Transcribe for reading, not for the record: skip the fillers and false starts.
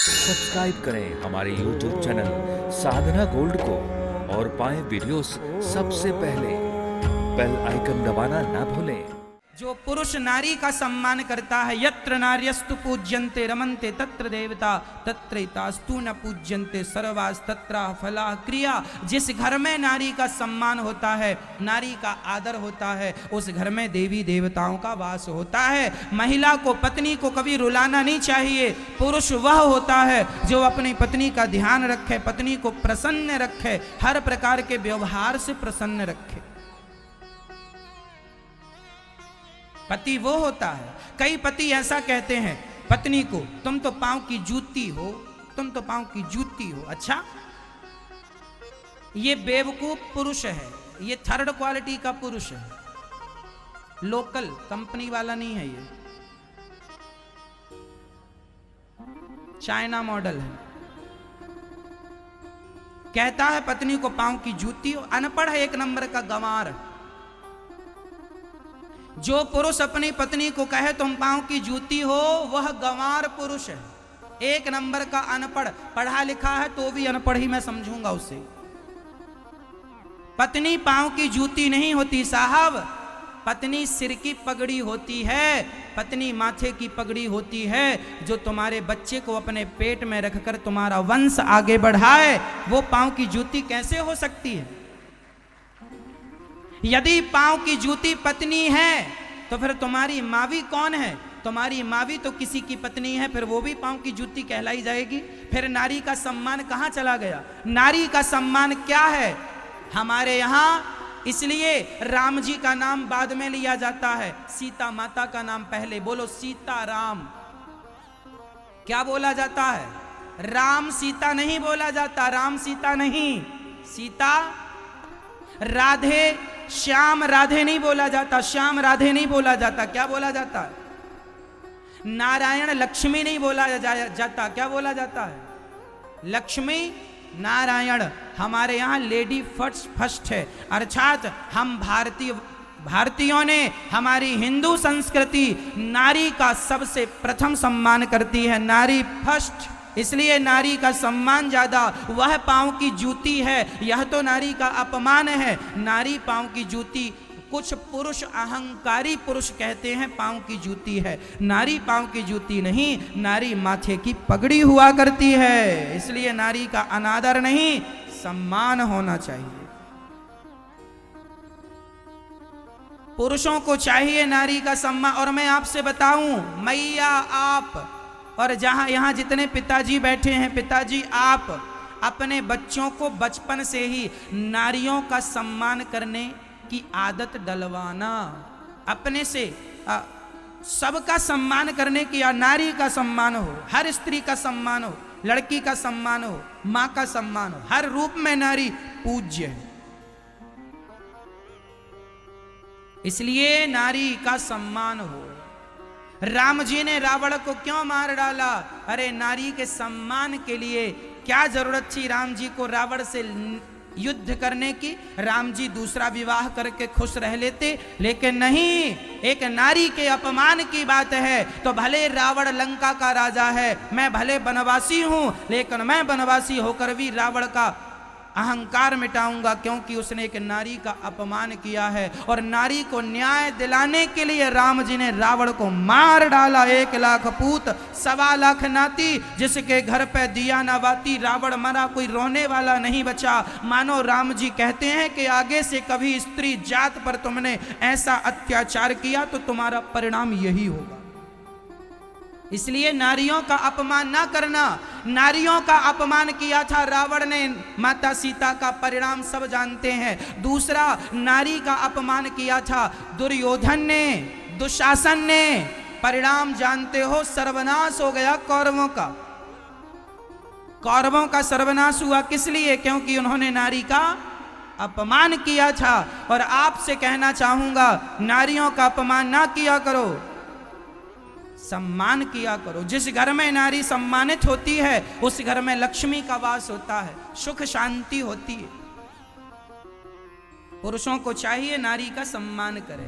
Subscribe करें हमारे YouTube channel साधना gold को और पाएं वीडियोस सबसे पहले। बेल आइकन दबाना ना भूलें। जो पुरुष नारी का सम्मान करता है, यत्र नार्यस्तु पूज्यन्ते रमन्ते तत्र देवता तत्रैतास्तु न पूज्यन्ते सर्वास् तत्र फला क्रिया। जिस घर में नारी का सम्मान होता है, नारी का आदर होता है, उस घर में देवी देवताओं का वास होता है। महिला को, पत्नी को कभी रुलाना नहीं चाहिए। पुरुष वह होता है जो अपनी पत्नी का ध्यान रखे, पत्नी को प्रसन्न रखे, हर प्रकार के व्यवहार से प्रसन्न रखे। पति वो होता है। कई पति ऐसा कहते हैं पत्नी को, तुम तो पांव की जूती हो, तुम तो पांव की जूती हो। अच्छा, ये बेवकूफ पुरुष है, ये थर्ड क्वालिटी का पुरुष है, लोकल कंपनी वाला नहीं है, ये चाइना मॉडल है। कहता है पत्नी को पांव की जूती हो, अनपढ़ है, एक नंबर का गंवार। जो पुरुष अपनी पत्नी को कहे तुम पांव की जूती हो, वह गंवार पुरुष है, एक नंबर का अनपढ़। पढ़ा लिखा है तो भी अनपढ़ ही मैं समझूंगा उसे। पत्नी पांव की जूती नहीं होती साहब, पत्नी सिर की पगड़ी होती है, पत्नी माथे की पगड़ी होती है, जो तुम्हारे बच्चे को अपने पेट में रखकर तुम्हारा वंश आगे बढ़ाए। वो पांव की जूती कैसे हो सकती है? यदि पांव की जूती पत्नी है तो फिर तुम्हारी मावी कौन है? तुम्हारी मावी तो किसी की पत्नी है, फिर वो भी पांव की जूती कहलाई जाएगी। फिर नारी का सम्मान कहां चला गया? नारी का सम्मान क्या है हमारे यहां? इसलिए राम जी का नाम बाद में लिया जाता है, सीता माता का नाम पहले। बोलो सीता राम। क्या बोला जाता है? राम सीता नहीं बोला जाता, राम सीता नहीं, सीता राधे श्याम राधे नहीं बोला जाता, श्याम राधे नहीं बोला जाता। क्या बोला जाता है? नारायण लक्ष्मी नहीं बोला जाता। क्या बोला जाता है? लक्ष्मी नारायण। हमारे यहां लेडी फर्स्ट है, अर्थात हम भारतीयों ने, हमारी हिंदू संस्कृति नारी का सबसे प्रथम सम्मान करती है, नारी फर्स्ट। इसलिए नारी का सम्मान ज्यादा। वह पांव की जूती है, यह तो नारी का अपमान है। नारी पांव की जूती, कुछ पुरुष अहंकारी पुरुष कहते हैं पांव की जूती है, नारी पांव की जूती नहीं, नारी माथे की पगड़ी हुआ करती है। इसलिए नारी का अनादर नहीं, सम्मान होना चाहिए। पुरुषों को चाहिए नारी का सम्मान। और मैं आपसे बताऊं, मैया आप और जहां यहां जितने पिताजी बैठे हैं, पिताजी आप अपने बच्चों को बचपन से ही नारियों का सम्मान करने की आदत डलवाना, अपने से सबका सम्मान करने की, नारी का सम्मान हो, हर स्त्री का सम्मान हो, लड़की का सम्मान हो, मां का सम्मान हो, हर रूप में नारी पूज्य है। इसलिए नारी का सम्मान हो। राम जी ने रावण को क्यों मार डाला? अरे नारी के सम्मान के लिए। क्या जरूरत थी राम जी को रावण से युद्ध करने की? राम जी दूसरा विवाह करके खुश रह लेते, लेकिन नहीं, एक नारी के अपमान की बात है। तो भले रावण लंका का राजा है, मैं भले बनवासी हूं, लेकिन मैं बनवासी होकर भी रावण का अहंकार मिटाऊंगा, क्योंकि उसने एक नारी का अपमान किया है। और नारी को न्याय दिलाने के लिए राम जी ने रावण को मार डाला। 1 लाख पूत 1.25 लाख नाती, जिसके घर पे दिया ना बाती, रावण मरा, कोई रोने वाला नहीं बचा। मानो राम जी कहते हैं कि आगे से कभी स्त्री जात पर तुमने ऐसा अत्याचार किया तो तुम्हारा परिणाम यही होगा। इसलिए नारियों का अपमान ना करना। नारियों का अपमान किया था रावण ने, माता सीता का परिणाम सब जानते हैं। दूसरा, नारी का अपमान किया था दुर्योधन ने, दुशासन ने, परिणाम जानते हो, सर्वनाश हो गया कौरवों का। कौरवों का सर्वनाश हुआ किस लिए? क्योंकि उन्होंने नारी का अपमान किया था। और आपसे कहना चाहूंगा, नारियों का अपमान ना किया करो, सम्मान किया करो। जिस घर में नारी सम्मानित होती है, उस घर में लक्ष्मी का वास होता है, सुख शांति होती है। पुरुषों को चाहिए नारी का सम्मान करें।